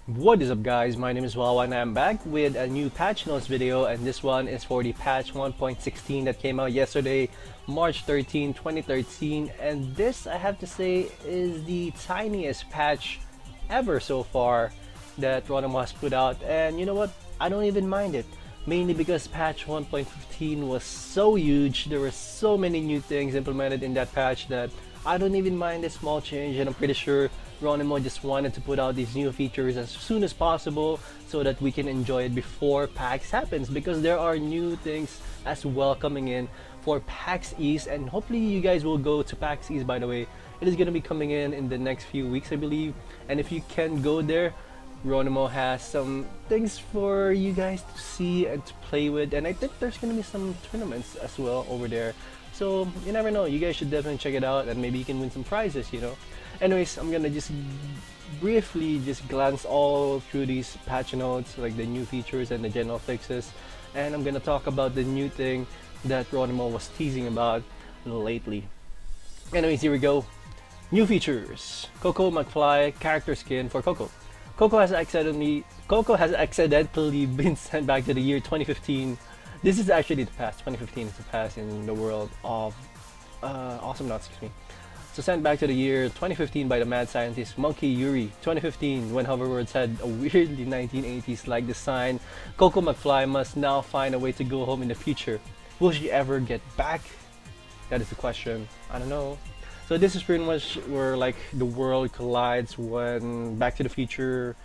What is up guys, my name is Wawa and I'm back with a new patch notes video, and this one is for the patch 1.16 that came out yesterday, March 13, 2013, and this I have to say is the tiniest patch ever so far that Ronimo has put out. And you know what, I don't even mind it, mainly because patch 1.15 was so huge. There were so many new things implemented in that patch that I don't even mind this small change, and I'm pretty sure Ronimo just wanted to put out these new features as soon as possible so that we can enjoy it before PAX happens, because there are new things as well coming in for PAX East, and hopefully you guys will go to PAX East. By the way, it is going to be coming in the next few weeks, I believe, and if you can go there, Ronimo has some things for you guys to see and to play with, and I think there's gonna be some tournaments as well over there. So you never know, you guys should definitely check it out and maybe you can win some prizes, you know. Anyways, I'm gonna just briefly just glance all through these patch notes, like the new features and the general fixes, and I'm gonna talk about the new thing that Ronimo was teasing about lately. Anyways, here we go. New features. Coco McFly character skin for Coco. Coco has accidentally been sent back to the year 2015. This is actually the past. 2015 is the past in the world of Awesomenauts, excuse me. So sent back to the year 2015 by the mad scientist Monkey Yuri. 2015, when hoverboards had a weirdly 1980s like design, Coco McFly must now find a way to go home in the future. Will she ever get back? That is the question. I don't know. So this is pretty much where like the world collides when Back to the Future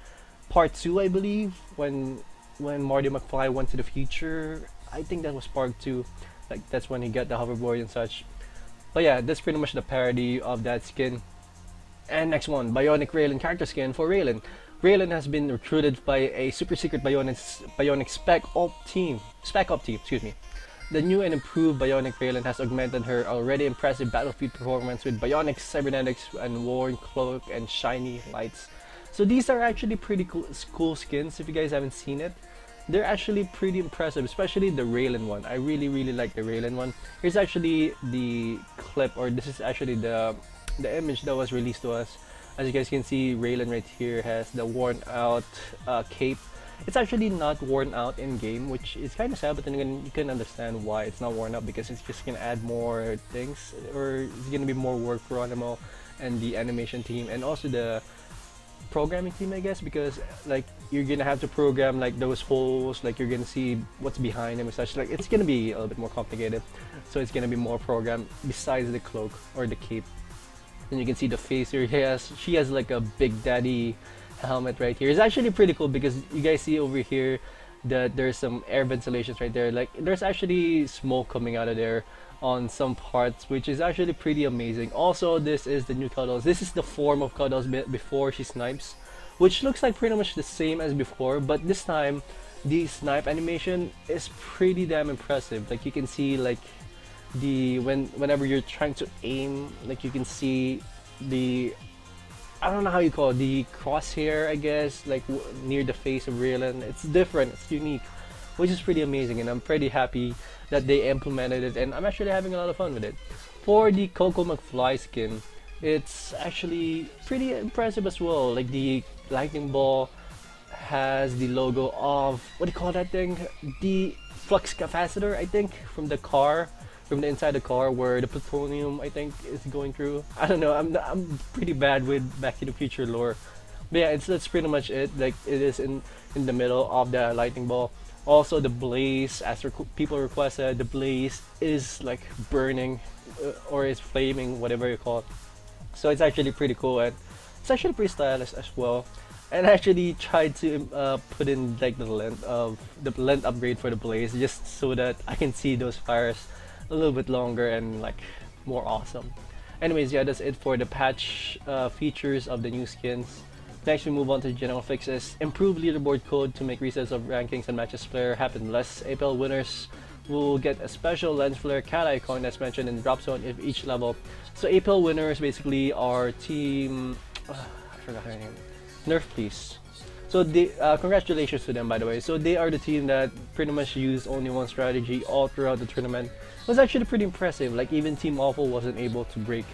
Part 2, I believe, when Marty McFly went to the future. I think that was Part 2. Like that's when he got the hoverboard and such. But yeah, that's pretty much the parody of that skin. And next one, Bionic Raylan character skin for Raylan. Raylan has been recruited by a super secret Bionic Spec Op team, excuse me. The new and improved Bionic Raylan has augmented her already impressive battlefield performance with bionic cybernetics and worn cloak and shiny lights. So these are actually pretty cool skins. If you guys haven't seen it, they're actually pretty impressive, especially the Raylan one. I really like the Raylan one. Here's actually the clip, or this is actually the image that was released to us. As you guys can see, Raylan right here has the worn out cape. It's actually not worn out in game, which is kind of sad, but then again, you can understand why it's not worn out, because it's just gonna add more things, or it's gonna be more work for Ronimo and the animation team and also the programming team, I guess, because like you're gonna have to program like those holes, like you're gonna see what's behind them and such. Like it's gonna be a little bit more complicated, so it's gonna be more programmed besides the cloak or the cape. And you can see the face here. She has like a Big Daddy helmet right here. It's actually pretty cool because you guys see over here that there's some air ventilations right there. Like there's actually smoke coming out of there on some parts, which is actually pretty amazing. Also, this is the new Cuddles. This is the form of Cuddles before she snipes, which looks like pretty much the same as before, but this time the snipe animation is pretty damn impressive. Like you can see like whenever you're trying to aim, like you can see the, I don't know how you call it, the crosshair, I guess, like near the face of Raylan. It's different, it's unique, which is pretty amazing, and I'm pretty happy that they implemented it, and I'm actually having a lot of fun with it. For the Coco McFly skin, it's actually pretty impressive as well. Like the lightning ball has the logo of, what do you call that thing? The flux capacitor, I think, from the car, from the inside the car where the plutonium, I think, is going through. I don't know, I'm pretty bad with Back to the Future lore. But yeah, that's pretty much it. Like it is in the middle of the lightning ball. Also the blaze, as people requested, the blaze is like burning or is flaming, whatever you call it. So it's actually pretty cool, and it's actually pretty stylish as well. And I actually tried to put in like the length upgrade for the blaze, just so that I can see those fires a little bit longer and like more awesome. Anyways, yeah, that's it for the patch features of the new skins. Next, we move on to general fixes. Improved leaderboard code to make resets of rankings and matches player happen less. APL winners will get a special lens flare cat icon as mentioned in the drop zone of each level. So APL winners basically are team, I forgot her name, Nerf Please. So they, congratulations to them, by the way. So they are the team that pretty much used only one strategy all throughout the tournament. It was actually pretty impressive. Like even Team Awful wasn't able to break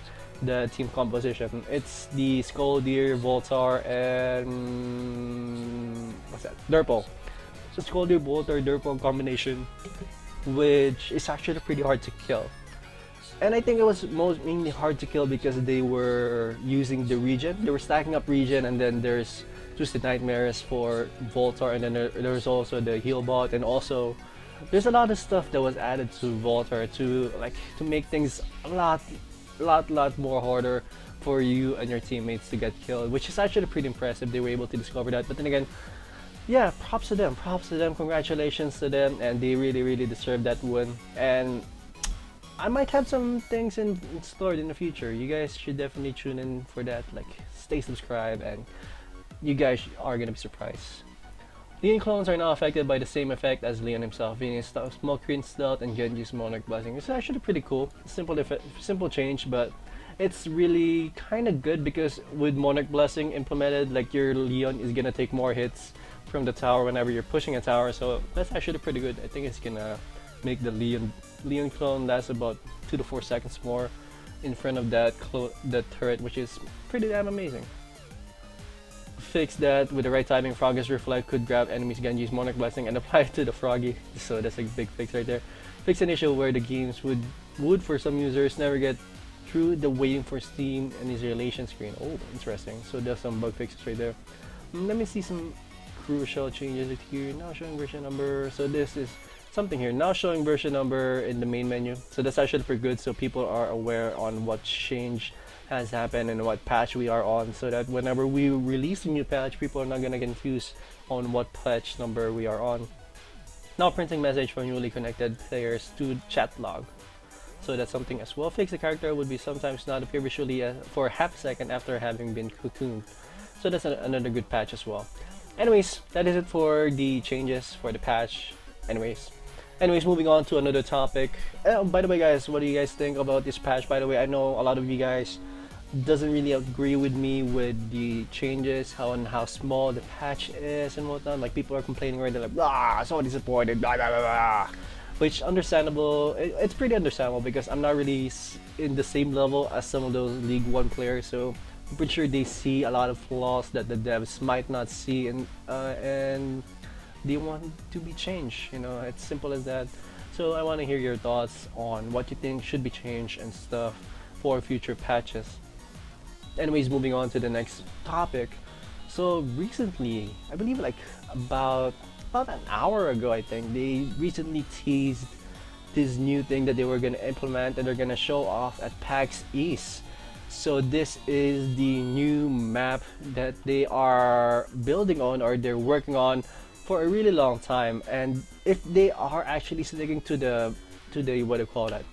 the team composition. It's the Skull Deer, Voltar, and Derpal. So it's called Bolt or Derpal combination, which is actually pretty hard to kill. And I think it was most mainly hard to kill because they were using the regen. They were stacking up regen, and then there's Twisted Nightmares for Voltar, and then there's also the heal bot, and also there's a lot of stuff that was added to Voltar to make things a lot more harder for you and your teammates to get killed, which is actually pretty impressive. They were able to discover that. But then again, yeah, props to them, congratulations to them, and they really deserve that win. And I might have some things in store in the future. You guys should definitely tune in for that. Like, stay subscribed, and you guys are gonna be surprised. Leon clones are now affected by the same effect as Leon himself, being Smoke Screen Stealth and Genji's Monarch Blessing. It's actually pretty cool. Simple change, but it's really kind of good because with Monarch Blessing implemented, like your Leon is gonna take more hits from the tower whenever you're pushing a tower. So that's actually pretty good. I think it's gonna make the Leon clone last about 2 to 4 seconds more in front of that turret, which is pretty damn amazing. Fix that with the right timing. Froggy's Reflect could grab enemies Genji's Monarch Blessing and apply it to the Froggy. So that's a big fix right there. Fix an issue where the games would for some users never get through the waiting for Steam and isolation screen. Oh, interesting. So there's some bug fixes right there. Let me see some crucial changes here. Now showing version number. So this is something here. Now showing version number in the main menu. So that's actually pretty good, so people are aware on what change has happened and what patch we are on, so that whenever we release a new patch, people are not gonna get confused on what patch number we are on. Now printing message for newly connected players to chat log. So that's something as well. Fix the character would be sometimes not appear visually for half a second after having been cocooned. So that's another good patch as well. Anyways, that is it for the changes for the patch. Anyways, moving on to another topic. By the way, guys, what do you guys think about this patch? By the way, I know a lot of you guys doesn't really agree with me with the changes, how small the patch is and whatnot. Like, people are complaining right, they're like, ah, so disappointed, blah blah blah blah. Which understandable. It's pretty understandable because I'm not really in the same level as some of those League 1 players, so I'm pretty sure they see a lot of flaws that the devs might not see, and they want to be changed. You know, it's simple as that. So I want to hear your thoughts on what you think should be changed and stuff for future patches. Anyways, moving on to the next topic. So recently, I believe like about an hour ago, I think, they recently teased this new thing that they were going to implement and they're going to show off at PAX East. So this is the new map that they are building on, or they're working on for a really long time. And if they are actually sticking to the what do you call that,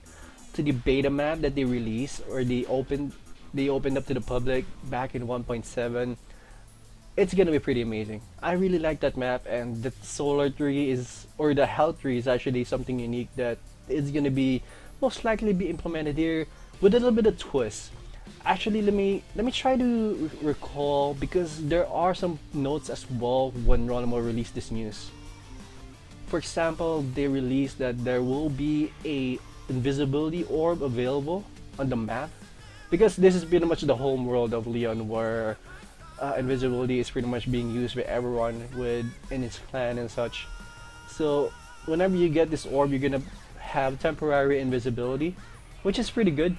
to the beta map that they released, or they opened up to the public back in 1.7, it's gonna be pretty amazing. I really like that map, and the solar tree is, or the health tree is actually something unique that is gonna be most likely be implemented here with a little bit of twist. Actually, let me try to recall, because there are some notes as well when Ronimo released this news. For example, they released that there will be a invisibility orb available on the map, because this is pretty much the home world of Leon, where invisibility is pretty much being used by everyone in his clan and such. So whenever you get this orb, you're gonna have temporary invisibility, which is pretty good.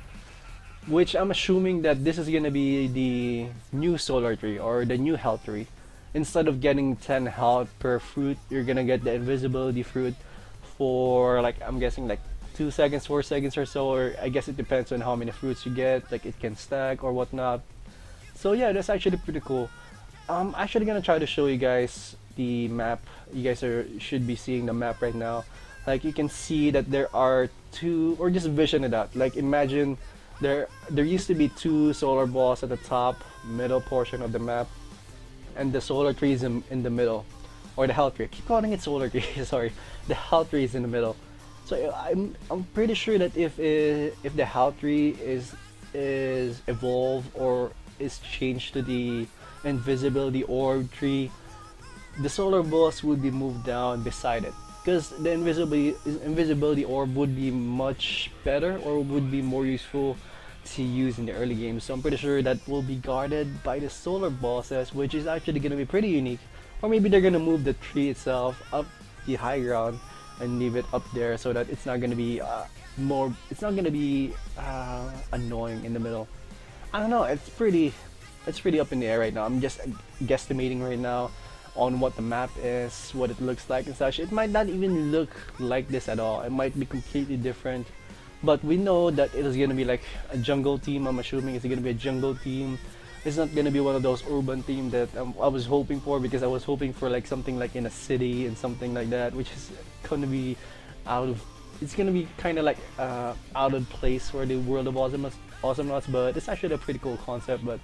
Which I'm assuming that this is gonna be the new solar tree, or the new health tree. Instead of getting 10 health per fruit, you're gonna get the invisibility fruit for, like, I'm guessing like 2 seconds, 4 seconds or so, or I guess it depends on how many fruits you get, like it can stack or whatnot. So yeah, that's actually pretty cool. I'm actually gonna try to show you guys the map. You guys should be seeing the map right now. Like, you can see that there are two, or just vision it out. Like, imagine there used to be 2 solar balls at the top middle portion of the map, and the solar tree is in the middle, or the health tree. I keep calling it solar tree. Sorry, the health tree is in the middle. So I'm pretty sure that if the health tree is evolved or is changed to the invisibility orb tree, the solar balls would be moved down beside it, because the invisibility orb would be much better, or would be more useful to use in the early game. So I'm pretty sure that will be guarded by the solar bosses, which is actually gonna be pretty unique. Or maybe they're gonna move the tree itself up the high ground and leave it up there so that it's not gonna be it's not gonna be annoying in the middle. I don't know. It's pretty up in the air right now. I'm just guesstimating right now on what the map is, what it looks like and such. It might not even look like this at all. It might be completely different. But we know that it is gonna be like a jungle team. I'm assuming it's gonna be a jungle team. It's not gonna be one of those urban team that I was hoping for, because I was hoping for like something like in a city and something like that, which is gonna be out of. It's gonna be kind of like out of place for the world of Awesomenauts, but it's actually a pretty cool concept. But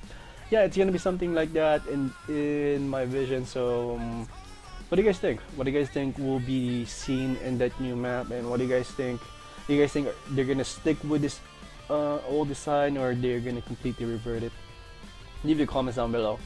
yeah, it's gonna be something like that in my vision. So what do you guys think? What do you guys think will be seen in that new map, and what do you guys think? Do you guys think they're gonna stick with this old design, or they're gonna completely revert it? Leave your comments down below.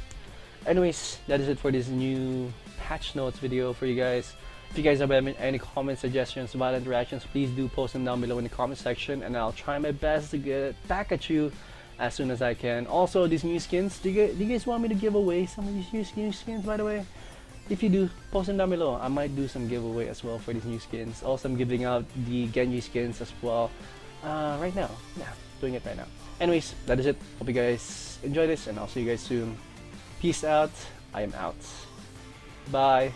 Anyways, that is it for this new patch notes video for you guys. If you guys have any comments, suggestions, violent reactions, please do post them down below in the comment section, and I'll try my best to get back at you as soon as I can. Also, these new skins, do you guys want me to give away some of these new skins, by the way? If you do, post them down below. I might do some giveaway as well for these new skins. Also, I'm giving out the Genji skins as well right now. Yeah, doing it right now. Anyways, that is it. Hope you guys enjoy this, and I'll see you guys soon. Peace out. I am out. Bye.